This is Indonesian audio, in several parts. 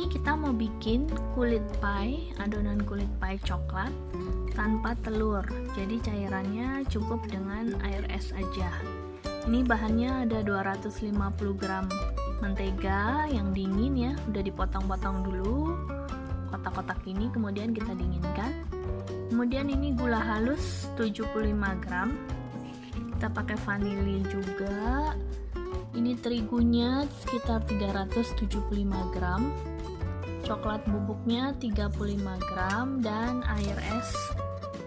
ini kita mau bikin kulit pie, adonan kulit pie coklat tanpa telur. Jadi cairannya cukup dengan air es aja. Ini bahannya ada 250 gram mentega yang dingin ya, udah dipotong-potong dulu kotak-kotak ini, kemudian kita dinginkan. Kemudian ini gula halus 75 gram, kita pakai vanili juga. Ini terigunya sekitar 375 gram, coklat bubuknya 35 gram, dan air es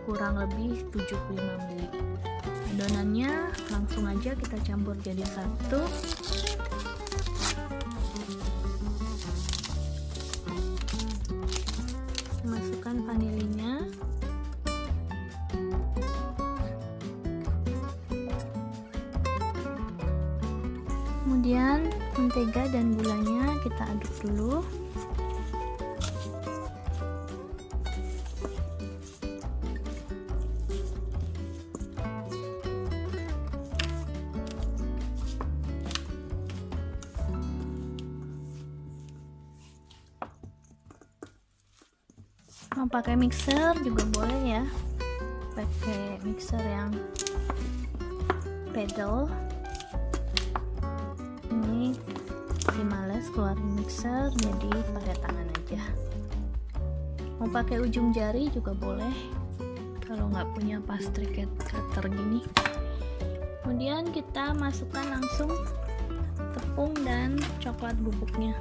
kurang lebih 75 ml. Adonannya langsung aja kita campur jadi satu. Masukkan vanilinya. Kemudian mentega dan gulanya kita aduk dulu. Mau pakai mixer juga boleh ya, pakai mixer yang pedal. Ini males keluarin mixer, jadi pakai tangan aja. Mau pakai ujung jari juga boleh kalau nggak punya pastry cutter gini. Kemudian kita masukkan langsung tepung dan coklat bubuknya.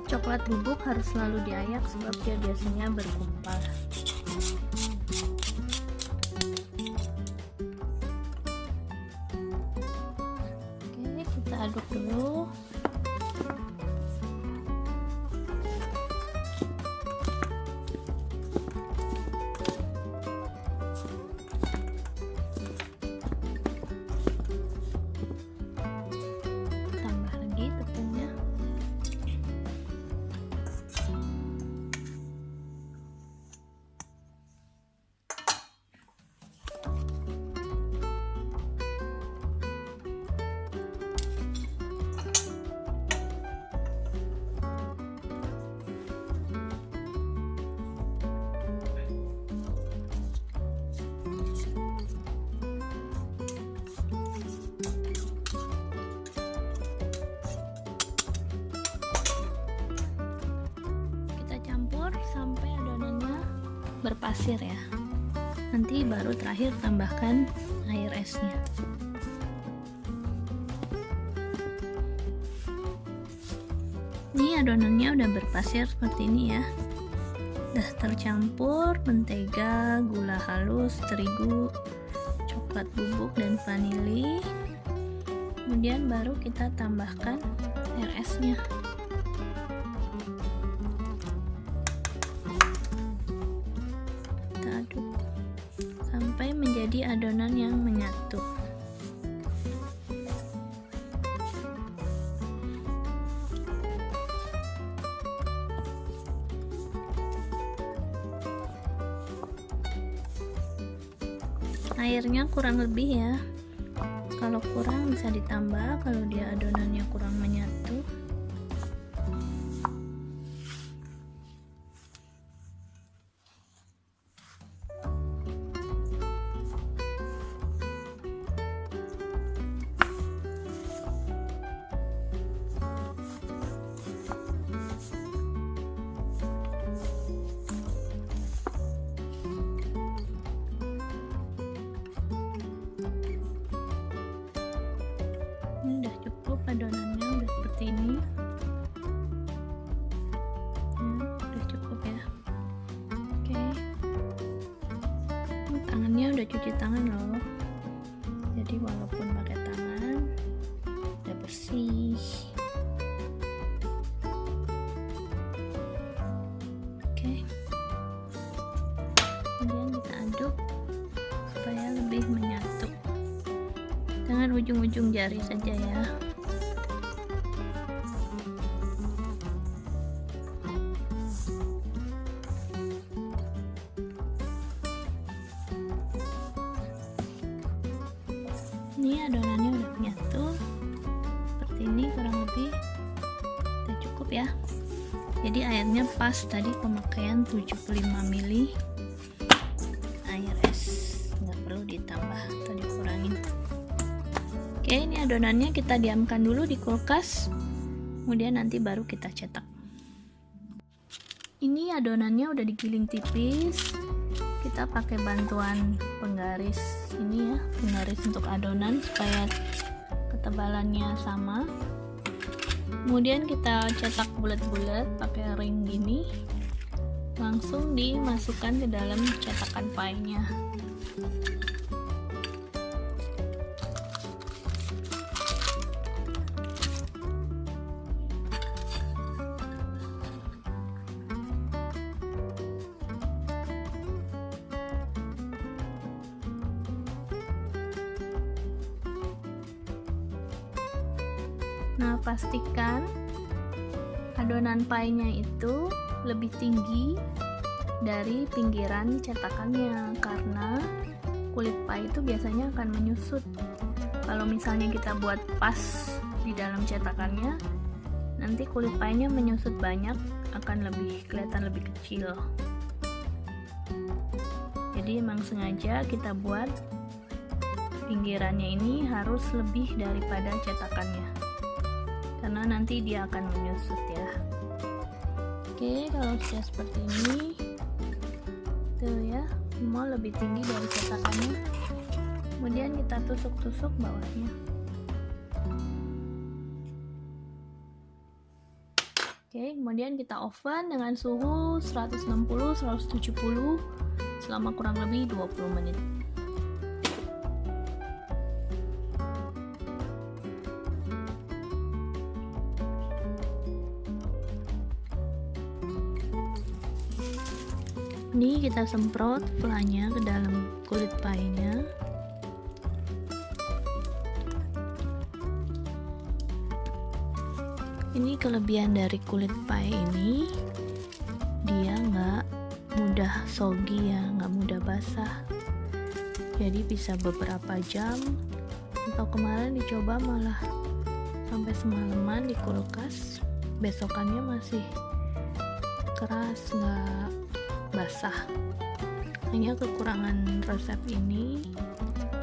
Coklat bubuk harus selalu diayak sebab dia biasanya bergumpal. Oke, kita aduk dulu. Tambah lagi tepungnya. Sampai adonannya berpasir ya. Nanti baru terakhir tambahkan air esnya. Ini adonannya udah berpasir seperti ini ya. Udah tercampur mentega, gula halus, terigu, coklat bubuk dan vanili. Kemudian baru kita tambahkan air esnya. Aduk sampai menjadi adonan yang menyatu. Airnya kurang lebih ya, kalau kurang bisa ditambah kalau dia adonannya kurang menyatu. Ini udah cukup adonannya, udah seperti ini. Udah cukup ya. Oke. Tangannya udah cuci tangan loh. Jadi walaupun pakai tangan udah bersih. Oke. Kemudian kita aduk. dengan ujung-ujung jari saja ya. Ini adonannya udah menyatu seperti ini, kurang lebih udah cukup ya. Jadi airnya pas, tadi pemakaian 75 ml air es, nggak perlu ditambah atau dikurangin. Oke, ini adonannya kita diamkan dulu di kulkas, kemudian nanti baru kita cetak. Ini adonannya udah digiling tipis, kita pakai bantuan penggaris ini ya, penggaris untuk adonan supaya ketebalannya sama. Kemudian kita cetak bulat-bulat pakai ring gini, langsung dimasukkan ke dalam cetakan pie-nya. Nah, pastikan adonan pie-nya itu lebih tinggi dari pinggiran cetakannya, karena kulit pie itu biasanya akan menyusut. Kalau misalnya kita buat pas di dalam cetakannya, nanti kulit pie-nya menyusut banyak, akan kelihatan lebih kecil. Jadi emang sengaja kita buat pinggirannya ini harus lebih daripada cetakannya, karena nanti dia akan menyusut ya. Oke, kalau sudah seperti ini tuh ya, semua lebih tinggi dari cetakannya. Kemudian kita tusuk-tusuk bawahnya. Oke, kemudian kita oven dengan suhu 160-170 selama kurang lebih 20 menit. Ini kita semprot flanya ke dalam kulit pie-nya. Ini kelebihan dari kulit pie ini, dia nggak mudah soggy ya, nggak mudah basah. Jadi bisa beberapa jam. Atau kemarin dicoba malah sampai semalaman di kulkas, besokannya masih keras, nggak basah. Hanya kekurangan resep ini,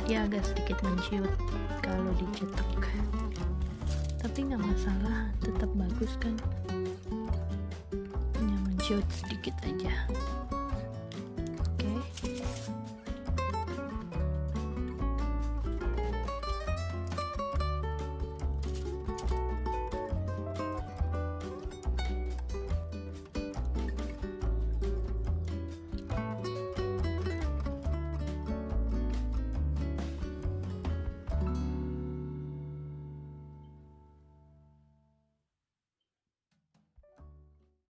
dia agak sedikit menciut kalau dicetak, tapi nggak masalah, tetap bagus kan, hanya menciut sedikit aja.